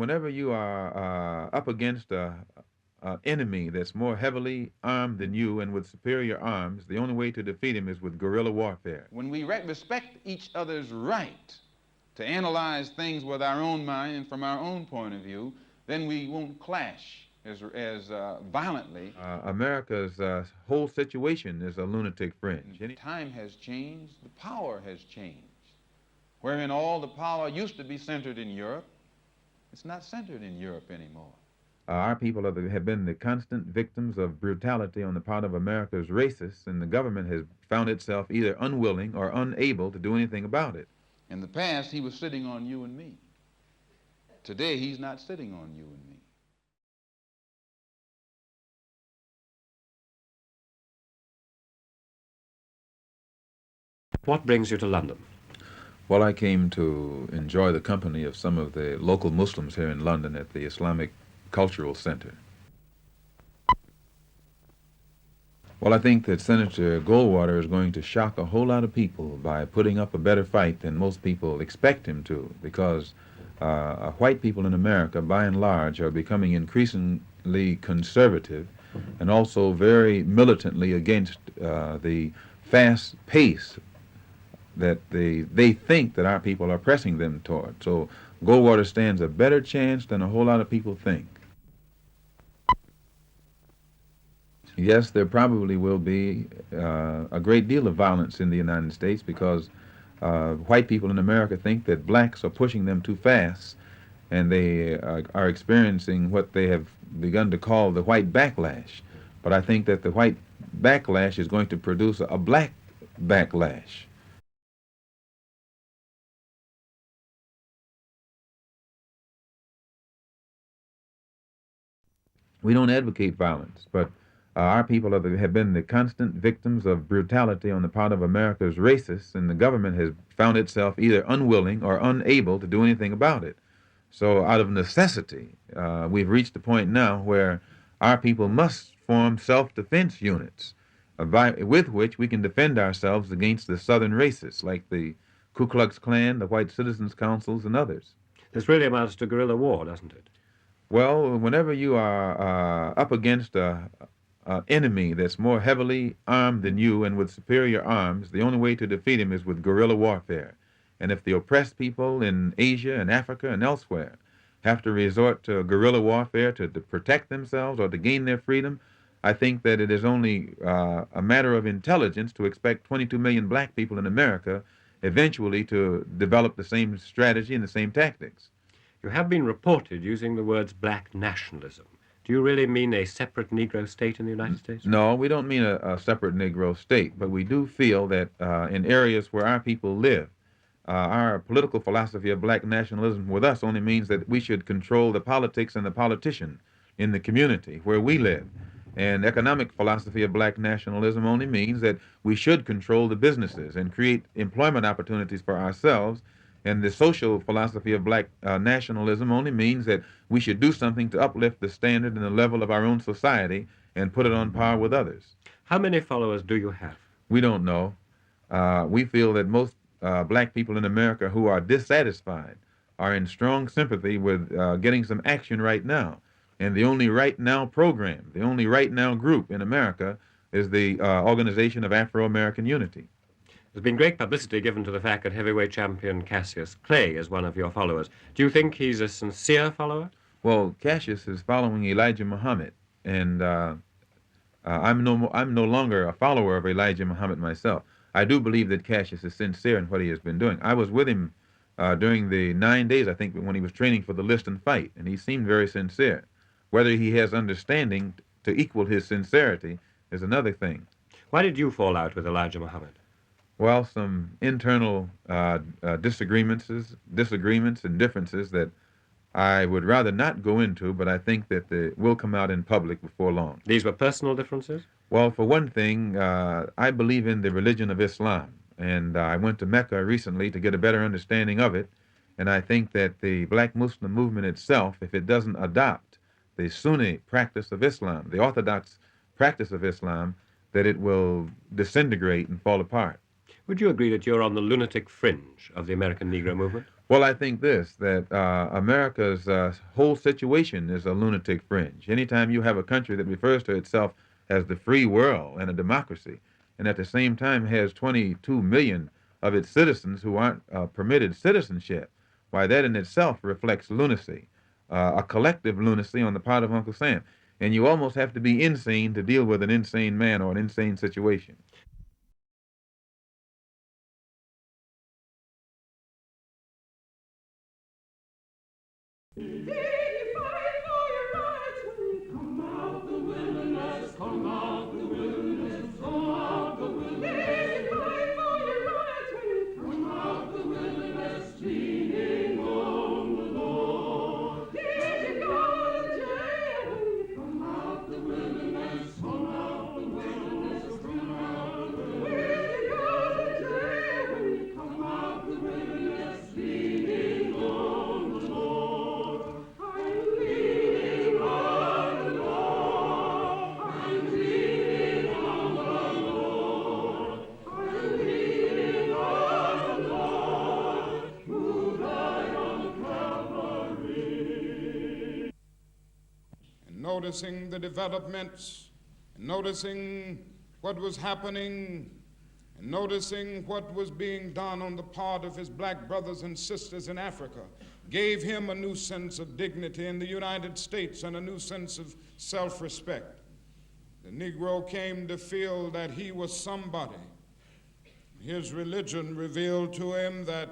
whenever you are up against a enemy that's more heavily armed than you and with superior arms, the only way to defeat him is with guerrilla warfare. When we respect each other's right to analyze things with our own mind and from our own point of view, then we won't clash as violently. America's whole situation is a lunatic fringe. Time has changed, the power has changed. Wherein all the power used to be centered in Europe, it's not centered in Europe anymore. Our people have been the constant victims of brutality on the part of America's racists, and the government has found itself either unwilling or unable to do anything about it. In the past, he was sitting on you and me. Today, he's not sitting on you and me. What brings you to London? Well, I came to enjoy the company of some of the local Muslims here in London at the Islamic Cultural Center. Well, I think that Senator Goldwater is going to shock a whole lot of people by putting up a better fight than most people expect him to, because white people in America, by and large, are becoming increasingly conservative and also very militantly against the fast pace that they think that our people are pressing them toward. So Goldwater stands a better chance than a whole lot of people think. Yes, there probably will be a great deal of violence in the United States because white people in America think that blacks are pushing them too fast, and they are experiencing what they have begun to call the white backlash. But I think that the white backlash is going to produce a black backlash. We don't advocate violence, but our people have been the constant victims of brutality on the part of America's racists, and the government has found itself either unwilling or unable to do anything about it. So out of necessity, we've reached a point now where our people must form self-defense units with which we can defend ourselves against the southern racists like the Ku Klux Klan, the White Citizens Councils, and others. This really amounts to guerrilla war, doesn't it? Well, whenever you are up against an enemy that's more heavily armed than you and with superior arms, the only way to defeat him is with guerrilla warfare. And if the oppressed people in Asia and Africa and elsewhere have to resort to guerrilla warfare to protect themselves or to gain their freedom, I think that it is only a matter of intelligence to expect 22 million black people in America eventually to develop the same strategy and the same tactics. You have been reported using the words black nationalism. Do you really mean a separate Negro state in the United States? No, we don't mean a separate Negro state, but we do feel that in areas where our people live, our political philosophy of black nationalism with us only means that we should control the politics and the politician in the community where we live. And economic philosophy of black nationalism only means that we should control the businesses and create employment opportunities for ourselves. And the social philosophy of black nationalism only means that we should do something to uplift the standard and the level of our own society and put it on par with others. How many followers do you have? We don't know. We feel that most black people in America who are dissatisfied are in strong sympathy with getting some action right now. And the only right now program, the only right now group in America is the Organisation of Afro-American Unity. There's been great publicity given to the fact that heavyweight champion Cassius Clay is one of your followers. Do you think he's a sincere follower? Well, Cassius is following Elijah Muhammad, and I'm no longer a follower of Elijah Muhammad myself. I do believe that Cassius is sincere in what he has been doing. I was with him during the 9 days, I think, when he was training for the list and fight, and he seemed very sincere. Whether he has understanding to equal his sincerity is another thing. Why did you fall out with Elijah Muhammad? Well, some internal disagreements and differences that I would rather not go into, but I think that they will come out in public before long. These were personal differences? Well, for one thing, I believe in the religion of Islam, and I went to Mecca recently to get a better understanding of it, and I think that the black Muslim movement itself, if it doesn't adopt the Sunni practice of Islam, the orthodox practice of Islam, that it will disintegrate and fall apart. Would you agree that you're on the lunatic fringe of the American Negro movement? Well, I think this that America's whole situation is a lunatic fringe. Anytime you have a country that refers to itself as the free world and a democracy, and at the same time has 22 million of its citizens who aren't permitted citizenship, why, that in itself reflects lunacy, a collective lunacy on the part of Uncle Sam. And you almost have to be insane to deal with an insane man or an insane situation. Noticing the developments, noticing what was happening, and noticing what was being done on the part of his black brothers and sisters in Africa, gave him a new sense of dignity in the United States and a new sense of self-respect. The Negro came to feel that he was somebody. His religion revealed to him that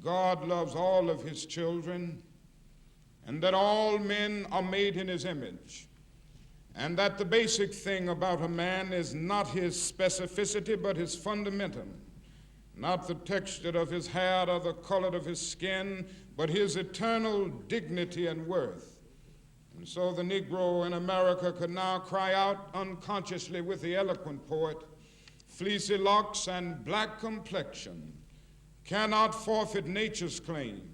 God loves all of his children, and that all men are made in his image, and that the basic thing about a man is not his specificity but his fundamentum, not the texture of his hair or the color of his skin, but his eternal dignity and worth. And so the Negro in America could now cry out unconsciously with the eloquent poet, "Fleecy locks and black complexion cannot forfeit nature's claim.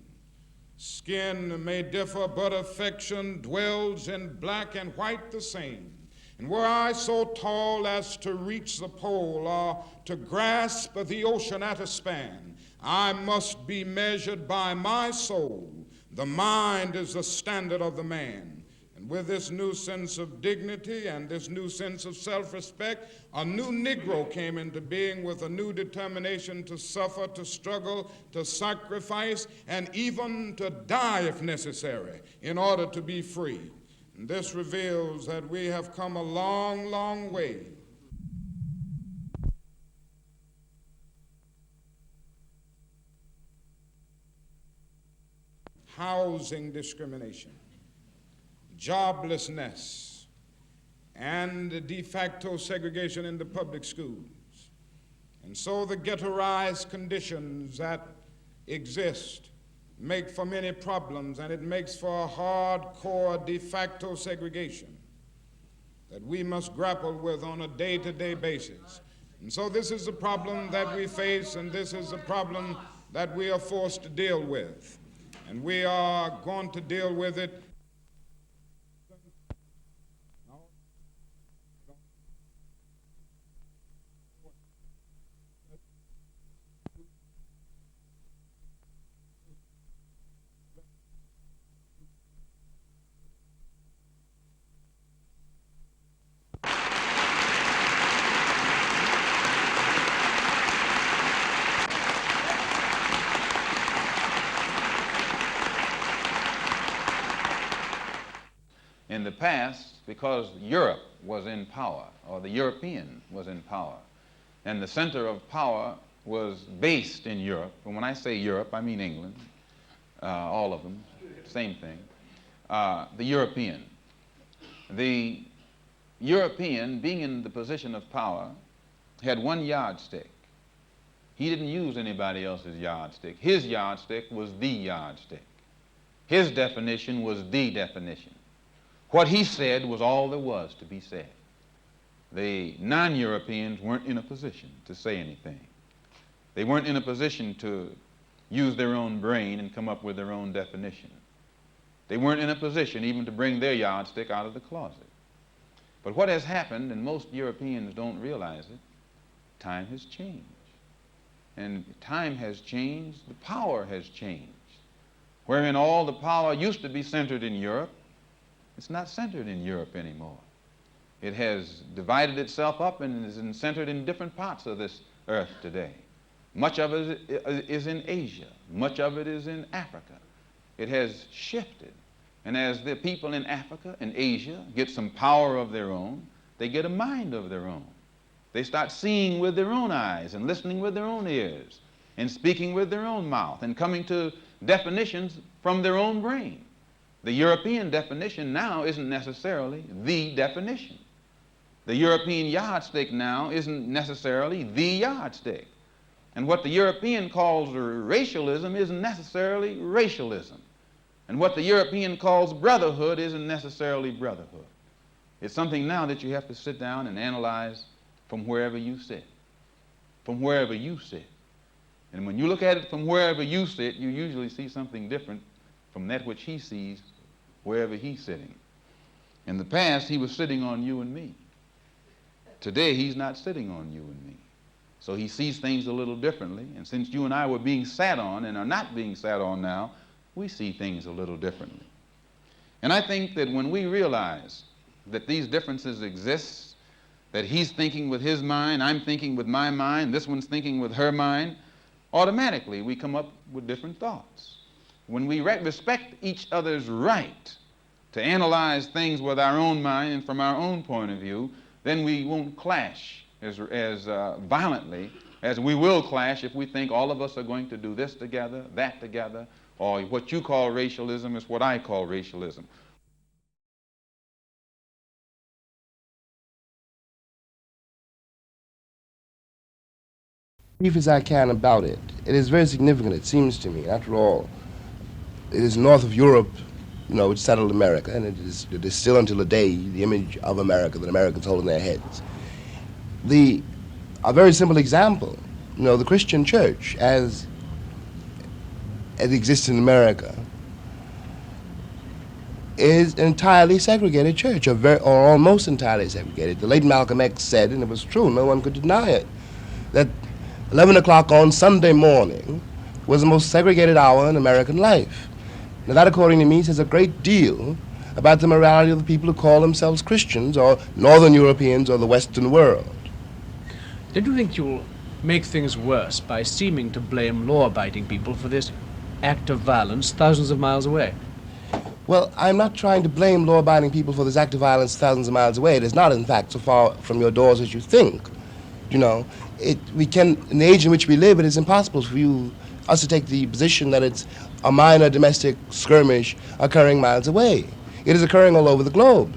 Skin may differ, but affection dwells in black and white the same. And were I so tall as to reach the pole or to grasp the ocean at a span, I must be measured by my soul. The mind is the standard of the man." And with this new sense of dignity and this new sense of self-respect, a new Negro came into being with a new determination to suffer, to struggle, to sacrifice, and even to die if necessary in order to be free. And this reveals that we have come a long, long way. Housing discrimination, joblessness, and de facto segregation in the public schools. And so the ghettoized conditions that exist make for many problems, and it makes for a hardcore de facto segregation that we must grapple with on a day-to-day basis. And so this is the problem that we face, and this is the problem that we are forced to deal with. And we are going to deal with it In the past, because Europe was in power, or the European was in power, and the center of power was based in Europe, and when I say Europe, I mean England, all of them, same thing, the European. The European, being in the position of power, had one yardstick. He didn't use anybody else's yardstick. His yardstick was the yardstick. His definition was the definition. What he said was all there was to be said. The non-Europeans weren't in a position to say anything. They weren't in a position to use their own brain and come up with their own definition. They weren't in a position even to bring their yardstick out of the closet. But what has happened, and most Europeans don't realize it, time has changed. And time has changed, the power has changed. wherein all the power used to be centered in Europe, it's not centered in Europe anymore. It has divided itself up and is centered in different parts of this earth today. Much of it is in Asia. Much of it is in Africa. It has shifted. And as the people in Africa and Asia get some power of their own, they get a mind of their own. They start seeing with their own eyes and listening with their own ears and speaking with their own mouth and coming to definitions from their own brain. The European definition now isn't necessarily the definition. The European yardstick now isn't necessarily the yardstick. And what the European calls racialism isn't necessarily racialism. And what the European calls brotherhood isn't necessarily brotherhood. It's something now that you have to sit down and analyze from wherever you sit. From wherever you sit. And when you look at it from wherever you sit, you usually see something different from that which he sees wherever he's sitting. In the past, he was sitting on you and me. Today, he's not sitting on you and me. So he sees things a little differently. And since you and I were being sat on and are not being sat on now, we see things a little differently. And I think that when we realize that these differences exist, that he's thinking with his mind, I'm thinking with my mind, this one's thinking with her mind, automatically we come up with different thoughts. When we respect each other's right to analyze things with our own mind and from our own point of view, then we won't clash as violently as we will clash if we think all of us are going to do this together, that together, or what you call racialism is what I call racialism. Brief as I can about it. It is very significant, it seems to me. After all, it is north of Europe, which settled America, and it is still until today the image of America that Americans hold in their heads. A very simple example, the Christian church as it exists in America is an entirely segregated church, or almost entirely segregated. The late Malcolm X said, and it was true, no one could deny it, that 11 o'clock on Sunday morning was the most segregated hour in American life. Now that, according to me, says a great deal about the morality of the people who call themselves Christians, or Northern Europeans, or the Western world. Don't you think you'll make things worse by seeming to blame law-abiding people for this act of violence thousands of miles away? Well, I'm not trying to blame law-abiding people for this act of violence thousands of miles away. It is not, in fact, so far from your doors as you think. In the age in which we live, it is impossible for us to take the position that it's a minor domestic skirmish occurring miles away. It is occurring all over the globe.